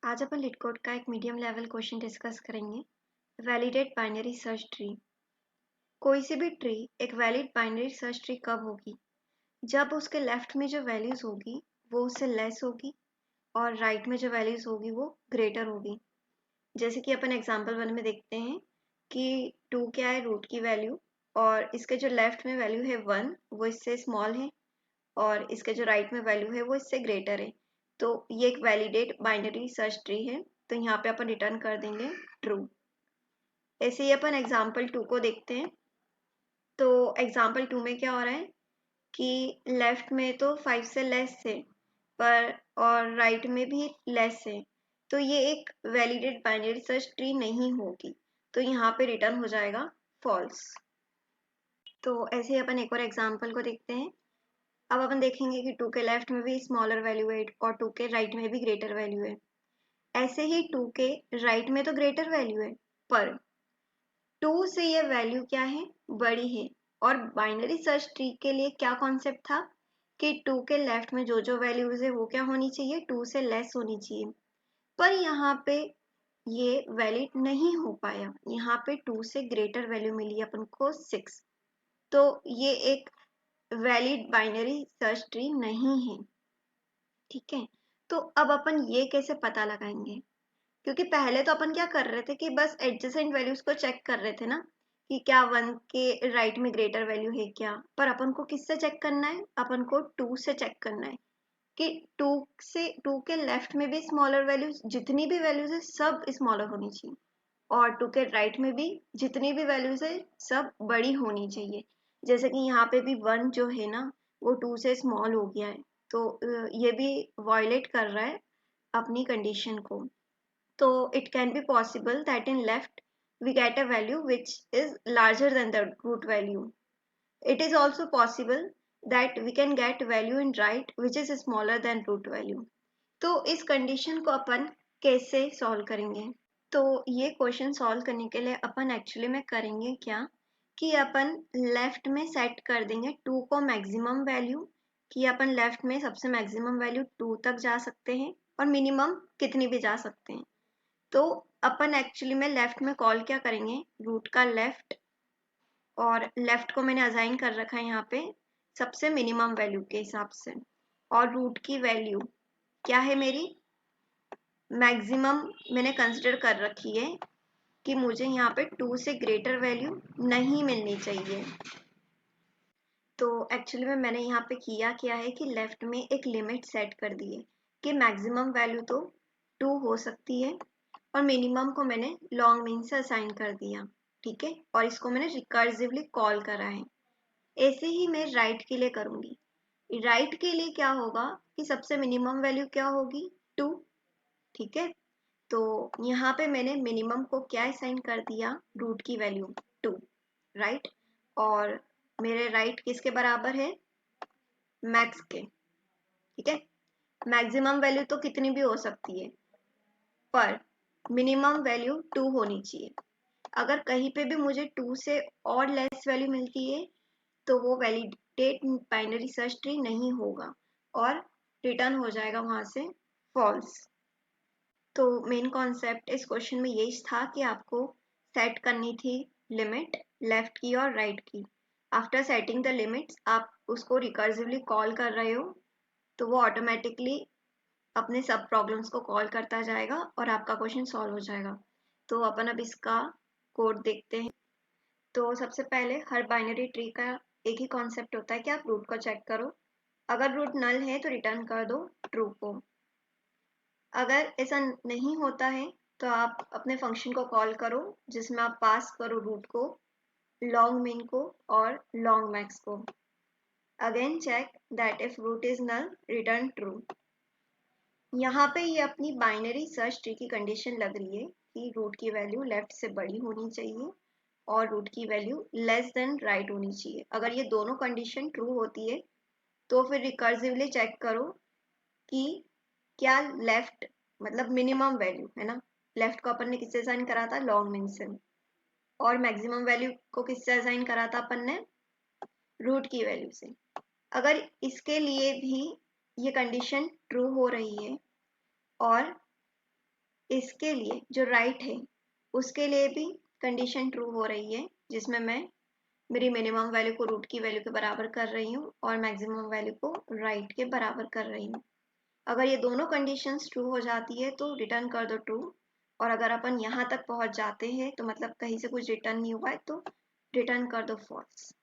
आज अपन लिटकोड का एक मीडियम लेवल क्वेश्चन डिस्कस करेंगे। Validate binary search tree. कोई सी भी ट्री एक वैलिड बाइनरी सर्च ट्री कब होगी? जब उसके लेफ्ट में जो वैल्यूज होगी वो उससे लेस होगी और राइट में जो वैल्यूज होगी वो ग्रेटर होगी। जैसे कि अपन एग्जांपल 1 में देखते हैं कि 2 क्या है, रूट की वैल्यू, और इसके जो लेफ्ट में वैल्यू है 1 वो इससे स्मॉल है और इसके जो राइट में वैल्यू है वो इससे ग्रेटर है। तो ये एक वैलिडेट बाइनरी सर्च ट्री है। तो यहाँ पे अपन रिटर्न कर देंगे ट्रू। ऐसे ही अपन एग्जाम्पल 2 को देखते हैं। तो एग्जाम्पल 2 में क्या हो रहा है कि लेफ्ट में तो 5 से लेस है पर और राइट में भी लेस है, तो ये एक वैलिडेट बाइनरी सर्च ट्री नहीं होगी। तो यहाँ पे रिटर्न हो जाएगा फॉल्स। तो ऐसे ही अपन एक और एग्जाम्पल को देखते हैं। अब अपन देखेंगे कि 2 के लेफ्ट में भी स्मॉलर वैल्यू है और 2 के राइट में भी ग्रेटर वैल्यू है। ऐसे ही 2 के राइट में तो ग्रेटर वैल्यू है पर 2 से ये वैल्यू क्या है, बड़ी है। और बाइनरी सर्च ट्री के लिए क्या कॉन्सेप्ट था कि 2 के लेफ्ट में जो जो वैल्यूज है वो क्या होनी चाहिए, 2 से लेस होनी चाहिए। पर यहाँ पे ये वैलिड नहीं हो पाया, यहाँ पे 2 से ग्रेटर वैल्यू मिली अपन को 6। तो ये एक वैलिड बाइनरी सर्च ट्री नहीं है। ठीक है, तो अब अपन ये कैसे पता लगाएंगे? क्योंकि पहले तो अपन क्या कर रहे थे कि बस एडजेसेंट वैल्यूज को चेक कर रहे थे ना, कि क्या 1 के राइट में ग्रेटर वैल्यू है क्या। पर अपन को किससे चेक करना है, अपन को 2 से चेक करना है कि 2 के लेफ्ट में भी स्मॉलर वैल्यूज, जितनी भी वैल्यूज है सब स्मॉलर होनी चाहिए, और 2 के राइट में भी जितनी भी वैल्यूज है सब बड़ी होनी चाहिए। जैसे कि यहाँ पे भी 1 जो है ना वो 2 से स्मॉल हो गया है, तो ये भी वायलेट कर रहा है अपनी कंडीशन को। So it can be possible that in left we get a value which is larger than the root value. It is also possible that we can get value in right which is smaller than root value. तो इस condition को अपन कैसे solve करेंगे? तो ये question solve करने के लिए अपन एक्चुअली में करेंगे क्या कि अपन लेफ्ट में सेट कर देंगे 2 को मैक्सिमम वैल्यू, कि अपन लेफ्ट में सबसे मैक्सिमम वैल्यू 2 तक जा सकते हैं और मिनिमम कितनी भी जा सकते हैं। तो अपन एक्चुअली में लेफ्ट में कॉल क्या करेंगे, रूट का लेफ्ट, और लेफ्ट को मैंने असाइन कर रखा है यहाँ पे सबसे मिनिमम वैल्यू के हिसाब से, और रूट की वैल्यू क्या है मेरी, मैक्सिमम मैंने कंसिडर कर रखी है कि मुझे यहाँ पे 2 से ग्रेटर वैल्यू नहीं मिलनी चाहिए। तो एक्चुअली में मैंने यहाँ पे किया है कि लेफ्ट में एक लिमिट सेट कर दी है कि मैक्सिमम वैल्यू तो 2 हो सकती है और मिनिमम को मैंने लॉन्ग मीन से असाइन कर दिया। ठीक है, और इसको मैंने रिकर्सिवली कॉल करा है। ऐसे ही मैं राइट के लिए करूंगी। राइट के लिए क्या होगा कि सबसे मिनिमम वैल्यू क्या होगी, 2। ठीक है, तो यहाँ पे मैंने मिनिमम को क्या असाइन कर दिया, रूट की वैल्यू 2, राइट। और मेरे राइट किसके बराबर है, मैक्स के। ठीक है, मैक्सिमम वैल्यू तो कितनी भी हो सकती है पर मिनिमम वैल्यू 2 होनी चाहिए। अगर कहीं पे भी मुझे 2 से और लेस वैल्यू मिलती है तो वो वैलिडेट बाइनरी सर्च ट्री नहीं होगा और रिटर्न हो जाएगा वहां से फॉल्स। तो मेन कॉन्सेप्ट इस क्वेश्चन में यही था कि आपको सेट करनी थी लिमिट लेफ्ट की और राइट की। आफ्टर सेटिंग द लिमिट्स आप उसको रिकर्सिवली कॉल कर रहे हो तो वो ऑटोमेटिकली अपने सब प्रॉब्लम्स को कॉल करता जाएगा और आपका क्वेश्चन सॉल्व हो जाएगा। तो अपन अब इसका कोड देखते हैं। तो सबसे पहले हर बाइनरी ट्री का एक ही कॉन्सेप्ट होता है कि आप रूट को चेक करो। अगर रूट नल है तो रिटर्न कर दो ट्रू को। अगर ऐसा नहीं होता है तो आप अपने फंक्शन को कॉल करो जिसमें आप पास करो रूट को, लॉन्ग मिन को और लॉन्ग मैक्स को। Again check that if root is null return true. यहाँ पे ये अपनी बाइनरी सर्च ट्री की कंडीशन लग रही है कि रूट की वैल्यू लेफ्ट से बड़ी होनी चाहिए और रूट की वैल्यू लेस देन राइट होनी चाहिए। अगर ये दोनों कंडीशन ट्रू होती है तो फिर रिकर्सिवली चेक करो कि क्या लेफ्ट मतलब मिनिमम वैल्यू है ना, लेफ्ट को अपन ने किससे असाइन करा था, लॉन्ग मिन से, और मैक्सिमम वैल्यू को किससे असाइन करा था अपन ने, रूट की वैल्यू से। अगर इसके लिए भी ये कंडीशन ट्रू हो रही है और इसके लिए जो राइट है उसके लिए भी कंडीशन ट्रू हो रही है, जिसमें मैं मेरी मिनिमम वैल्यू को रूट की वैल्यू के बराबर कर रही हूँ और मैक्सिमम वैल्यू को राइट के बराबर कर रही हूँ। अगर ये दोनों कंडीशंस ट्रू हो जाती है तो रिटर्न कर दो ट्रू, और अगर अपन यहाँ तक पहुँच जाते हैं तो मतलब कहीं से कुछ रिटर्न नहीं हुआ है तो रिटर्न कर दो फॉल्स।